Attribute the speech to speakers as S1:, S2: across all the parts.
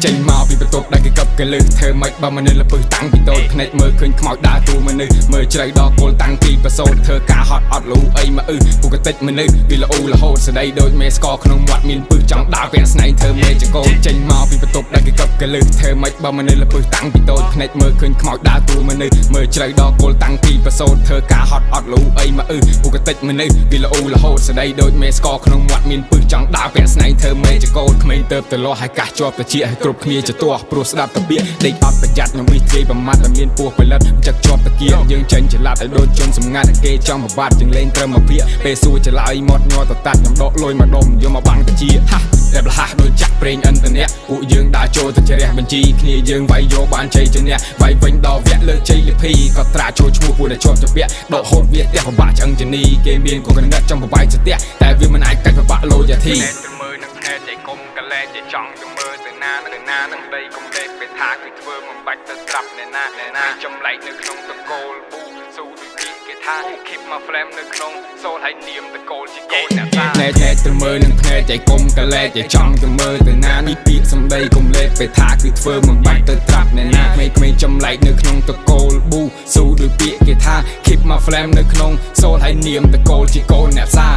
S1: ចេញមកពីបន្ទប់ដែលគេកឹបគេលើធ្វើមិនបើមនុស្សលពឹសតាំងពីតូចភ្នែកមើលឃើញខ្មោចដើរទូមនុស្សមើលជ្រៅដល់គល់តាំងពីប្រសូតធ្វើការហត់អត់លូអីមកពុកតិចមនុស្សវាល្អរហូតស្ដីដូចមេស្កក្នុងមាត់មានពឹសចង់ដើរពាក់ស្នែងធ្វើមេចកោចេញមកពីបន្ទប់ដែលគេកឹបគេលើធ្វើមិនបើមនុស្សលពឹសតាំងពីតូចភ្នែកមើលឃើញខ្មោចដើរទូមនុស្សមើលជ្រៅដល់គល់តាំងពីប្រសូតធ្វើការហត់អត់លូអីមកពុកតិចមនុស្សវាល្អរហូតស្ដីដូចមេស្កក្នុងមាត់មានពឹសចង់ដើរពាក់ស្នែងធ្វើមេចកោក្មេងទៅលាស់ឲ្យកាសជាប់ទៅជាឲ្យគ្រប់គ្នាជាទាស់ព្រោះស្ដាប់តាពាក្យដេកអត់ប្រយ័ត្នខ្ញុំវិធីប្រមាថតែមានពោះផលិតចឹកជាប់តាគៀយើងចេញច្រឡាត់ឲ្យដូចជនសម្ងាត់គេចង់ប្របាត់ជាងលេងត្រឹមមួយភាកពេលសួរច្រឡៃមាត់ញ័រតតាត់ខ្ញុំដកលុយមកដុំយកមកបាំងតាជាហាតែប្រហាស់ដូចចាក់ប្រេងអិនតអ្នកពួកយើងដើរចូលទៅជ្រះបញ្ជីគ្នាយើងវាយយកបានជ័យជំនះវាយវិញដល់វគ្គលើកជ័យលិភីក៏ត្រាចូលឈ្មោះពួកដែលជាប់ជាពាក់ដកហូតវាផ្ទះពិបាកឆ្អឹងជនីគេមានគំនិតចង់ប្របាយស្ទះតែវាមិនអាចកាច់ពិបាកលោយាធីមើលនឹងភ្នែកចៃគុំកលែចៃចង់ទៅមើលទៅណានឹងដីគុំលេខពេលថាគឺធ្វើមិនបាច់ទៅត្រាប់អ្នកណាចម្លែកនៅក្នុងតកូលប៊ូស៊ូដូចគេថា keep my flame នៅក្នុងសូលហើយនាមតកូលជាកូនអ្នកតាភ្នែកទៅមើលនឹងភ្នែកចៃគុំកលែចៃចង់ទៅមើលទៅណានេះពាក្យសំដីគុំលេខពេលថាគឺធ្វើមិនបាច់ទៅត្រាប់អ្នកណាក្មេងចម្លែកនៅក្នុងតកូលប៊ូស៊ូដូចពាក្យគេថា keep my flame នៅក្នុងសូលហើយនាមតកូលជាកូនអ្នកតា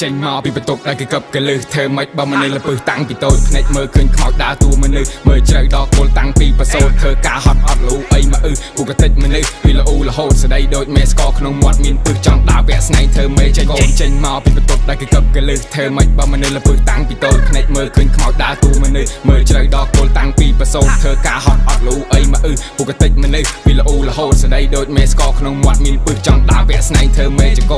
S1: ចេញមកពីបន្ទប់ដែលគេកឹបគេលើធ្វើមិនបើមនុស្សលពឹសតាំងពីតូចភ្នែកមើលឃើញខ្មោចដើរទូមនុស្សមើលជ្រៅដល់គល់តាំងពីប្រសូតធ្វើការហត់អត់លូអីមកពុកតិចមនុស្សវាល្អរហូតស្ដីដូចមេស្កក្នុងមាត់មានពឹសចង់ដើរពាក់ស្នែងធ្វើមេចេញមកពីបន្ទប់ដែលគេកឹបគេលើធ្វើមិនបើមនុស្សលពឹសតាំងពីតូចភ្នែកមើលឃើញខ្មោចដើរទូមនុស្សមើលជ្រៅដល់គល់តាំងពីប្រសូតធ្វើការហត់អត់លូអីមកពុកតិចមនុស្សវាល្អរហូតស្ដីដូចមេស្កក្នុងមាត់មានពឹសចង់ដើរពាក់ស្នែងធ្វើមេ